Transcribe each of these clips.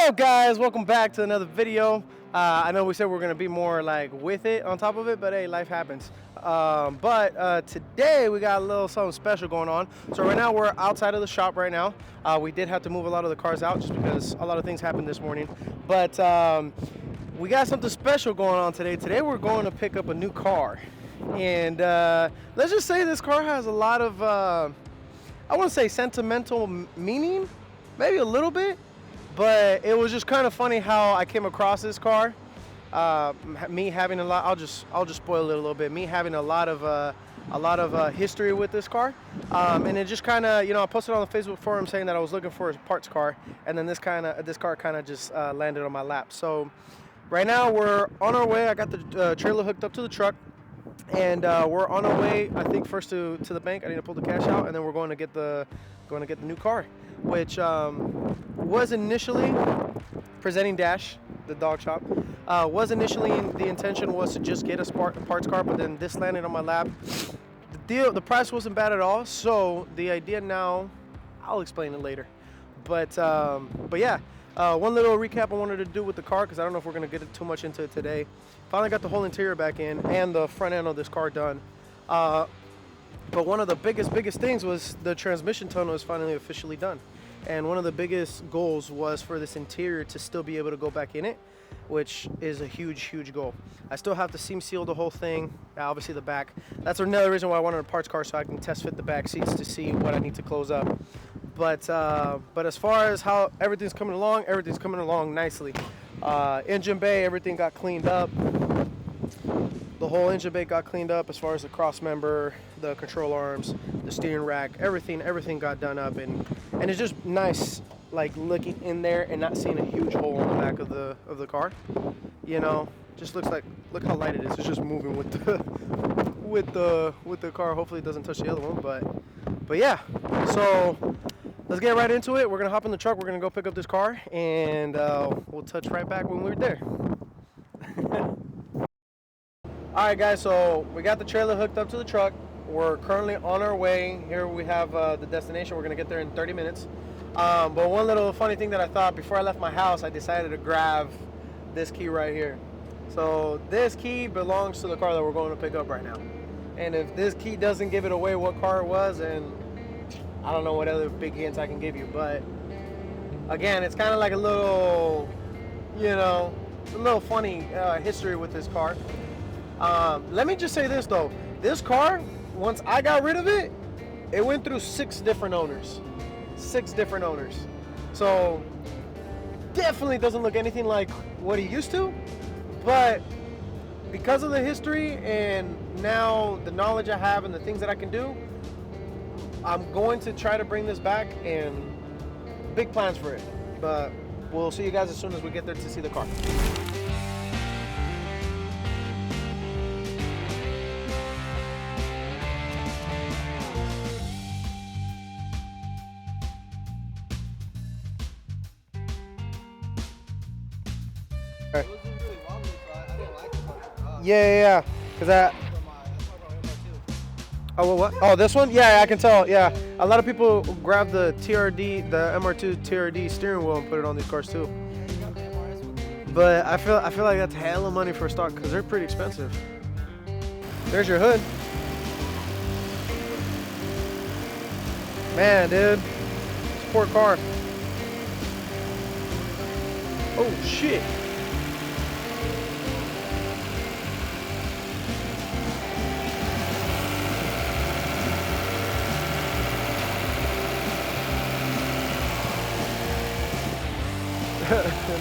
up, guys? Welcome back to another video. I know we said we're gonna be more like with it on top of it, but hey, life happens. Today we got a little something special going on. So right now we're outside of the shop right now. We did have to move a lot of the cars out just because a lot of things happened this morning. But we got something special going on today. Today we're going to pick up a new car. And let's just say this car has a lot of, I want to say sentimental meaning, maybe a little bit. But it was just kind of funny how I came across this car. Me having a lot, I'll just spoil it a little bit. Me having a lot of history with this car, and it just kind of, I posted on the Facebook forum saying that I was looking for a parts car, and then this car kind of just landed on my lap. So right now we're on our way. I got the trailer hooked up to the truck, and we're on our way. I think first to the bank. I need to pull the cash out, and then we're going to get the new car, which was initially presenting Dash, the dog shop. Was initially the intention was to just get a parts car, but then this landed on my lap. The price wasn't bad at all. So the idea now, I'll explain it later. But yeah, one little recap I wanted to do with the car, because I don't know if we're gonna get too much into it today. Finally got the whole interior back in and the front end of this car done. But one of the biggest things was the transmission tunnel is finally officially done. And one of the biggest goals was for this interior to still be able to go back in it, which is a huge goal. I still have to seam seal the whole thing, obviously the back. That's another reason why I wanted a parts car, so I can test fit the back seats to see what I need to close up. But as far as how everything's coming along nicely. Engine bay, everything got cleaned up. The whole engine bay got cleaned up as far as the cross member, the control arms, the steering rack, everything got done up, and it's just nice, like looking in there and not seeing a huge hole in the back of the car. Just looks like, look how light it is. It's just moving with the car. Hopefully it doesn't touch the other one, but yeah. So let's get right into it. We're gonna hop in the truck. We're gonna go pick up this car, and we'll touch right back when we're there. Alright guys, so we got the trailer hooked up to the truck. We're currently on our way. Here we have the destination. We're going to get there in 30 minutes. But one little funny thing that I thought, before I left my house, I decided to grab this key right here. So this key belongs to the car that we're going to pick up right now. And if this key doesn't give it away what car it was, and I don't know what other big hints I can give you. But again, it's kind of like a little, a little funny history with this car. Let me just say this though, this car, once I got rid of it, it went through 6 different owners. So definitely doesn't look anything like what he used to, but because of the history and now the knowledge I have and the things that I can do, I'm going to try to bring this back, and big plans for it. But we'll see you guys as soon as we get there to see the car. It wasn't really wobbly, so I didn't like it. Yeah. Cause oh, what? Oh, this one? Yeah, I can tell. Yeah, a lot of people grab the TRD, the MR2 TRD steering wheel and put it on these cars too. But I feel like that's hella money for stock, because they're pretty expensive. There's your hood. Man, dude, sport car. Oh shit.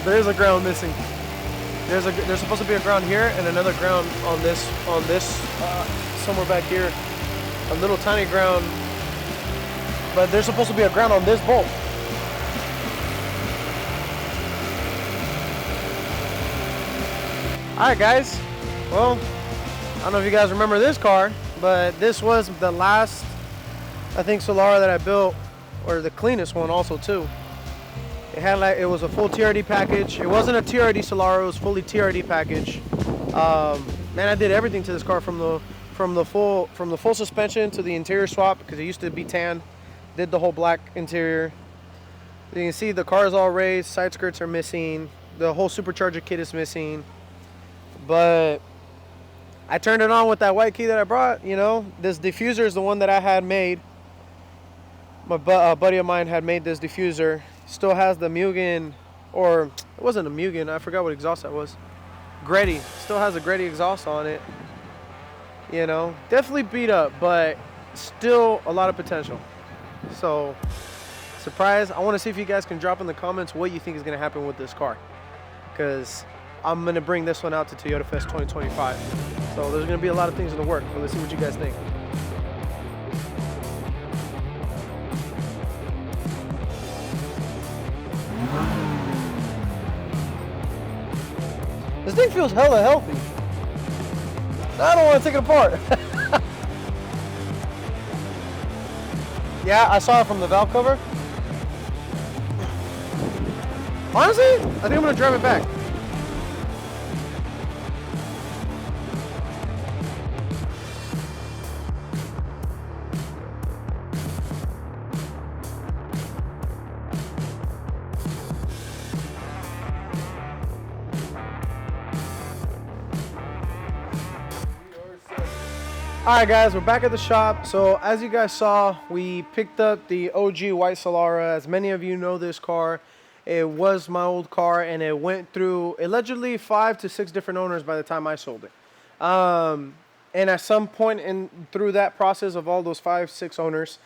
There's a ground missing. There's supposed to be a ground here and another ground on this somewhere back here. A little tiny ground, but there's supposed to be a ground on this bolt. Alright guys, well, I don't know if you guys remember this car, but this was the last, I think, Solara that I built, or the cleanest one also too. It was a full TRD package. It wasn't a TRD Solara, it was fully TRD package. Man, I did everything to this car, from the full suspension to the interior swap, because it used to be tan. Did the whole black interior. You can see the car is all raised, side skirts are missing, the whole supercharger kit is missing. But I turned it on with that white key that I brought. You know, this diffuser is the one that I had made. My buddy of mine had made this diffuser. Still has the Mugen, or it wasn't a Mugen, I forgot what exhaust that was. Greddy, still has a Greddy exhaust on it. You know, definitely beat up, but still a lot of potential. So, surprise. I want to see if you guys can drop in the comments what you think is going to happen with this car, because I'm going to bring this one out to Toyota Fest 2025. So there's going to be a lot of things in the work. Let's see what you guys think. This thing feels hella healthy. I don't want to take it apart. Yeah, I saw it from the valve cover. Honestly, I think I'm going to drive it back. Alright guys, we're back at the shop. So as you guys saw, we picked up the OG white Solara. As many of you know this car, it was my old car and it went through allegedly 5 to 6 different owners by the time I sold it. And at some point through that process of all those 5, 6 owners,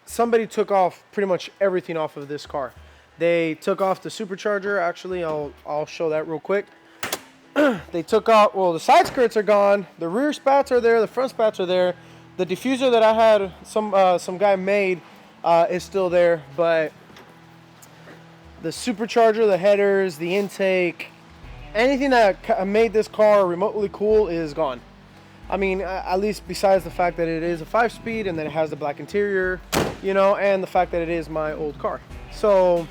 somebody took off pretty much everything off of this car. They took off the supercharger. Actually, I'll show that real quick. They took out, well, the side skirts are gone, the rear spats are there, the front spats are there, the diffuser that I had some guy made is still there, but the supercharger, the headers, the intake, anything that made this car remotely cool is gone. I mean, at least besides the fact that it is a 5-speed and that it has the black interior, you know, and the fact that it is my old car. So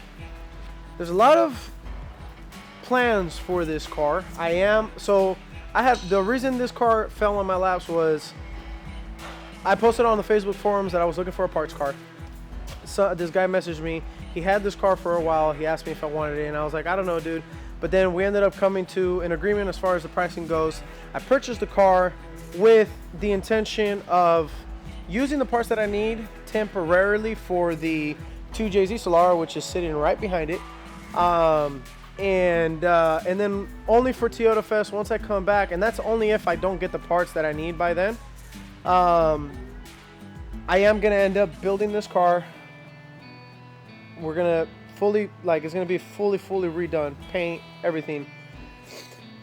there's a lot of plans for this car. The reason this car fell on my laps was I posted on the Facebook forums that I was looking for a parts car. So this guy messaged me. He had this car for a while. He asked me if I wanted it, and I was like, I don't know, dude. But then we ended up coming to an agreement as far as the pricing goes. I purchased the car with the intention of using the parts that I need temporarily for the 2JZ Solara, which is sitting right behind it. And then only for Toyota Fest once I come back, and that's only if I don't get the parts that I need by then. I am gonna end up building this car. We're gonna it's gonna be fully redone, paint, everything.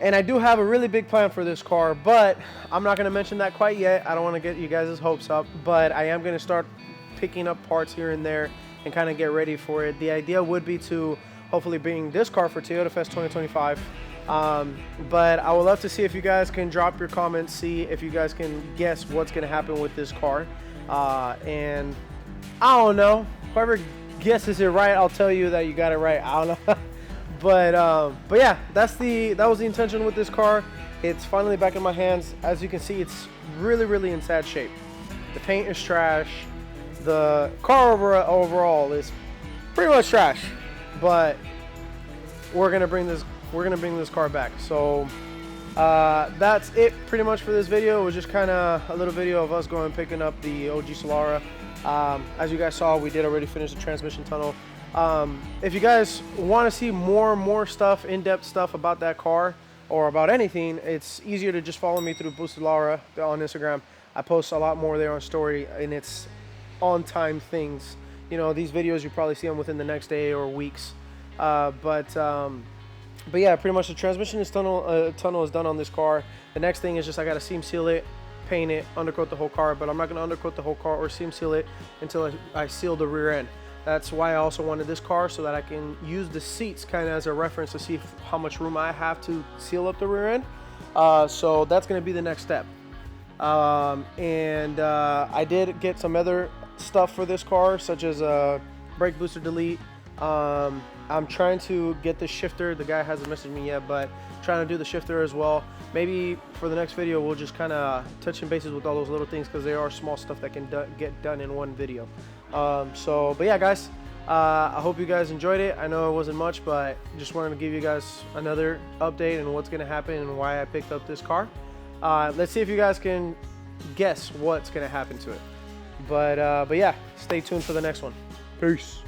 And I do have a really big plan for this car, but I'm not gonna mention that quite yet. I don't want to get you guys' hopes up, but I am gonna start picking up parts here and there and kind of get ready for it. The idea would be to hopefully bring this car for Toyota Fest 2025. But I would love to see if you guys can drop your comments, see if you guys can guess what's going to happen with this car. And I don't know, whoever guesses it right, I'll tell you that you got it right. I don't know. But yeah, that was the intention with this car. It's finally back in my hands. As you can see, it's really in sad shape. The paint is trash. The car overall is pretty much trash. But we're gonna bring this car back. So that's it pretty much for this video. It was just kind of a little video of us going and picking up the OG Solara. As you guys saw, we did already finish the transmission tunnel. If you guys want to see more stuff, in-depth stuff about that car or about anything, it's easier to just follow me through Boosted Lara on Instagram. I post a lot more there on story, and it's on time things. You know, these videos, you probably see them within the next day or weeks. But yeah, pretty much the transmission tunnel is done on this car. The next thing is just I got to seam seal it, paint it, undercoat the whole car. But I'm not going to undercoat the whole car or seam seal it until I seal the rear end. That's why I also wanted this car, so that I can use the seats kind of as a reference to see how much room I have to seal up the rear end. So that's going to be the next step. I did get some other stuff for this car, such as a brake booster delete. I'm trying to get the shifter. The guy hasn't messaged me yet, but trying to do the shifter as well. Maybe for the next video we'll just kind of touching bases with all those little things, because they are small stuff that can get done in one video. But yeah guys, I hope you guys enjoyed it. I know it wasn't much, but just wanted to give you guys another update on what's going to happen and why I picked up this car. Let's see if you guys can guess what's going to happen to it. But yeah, stay tuned for the next one. Peace.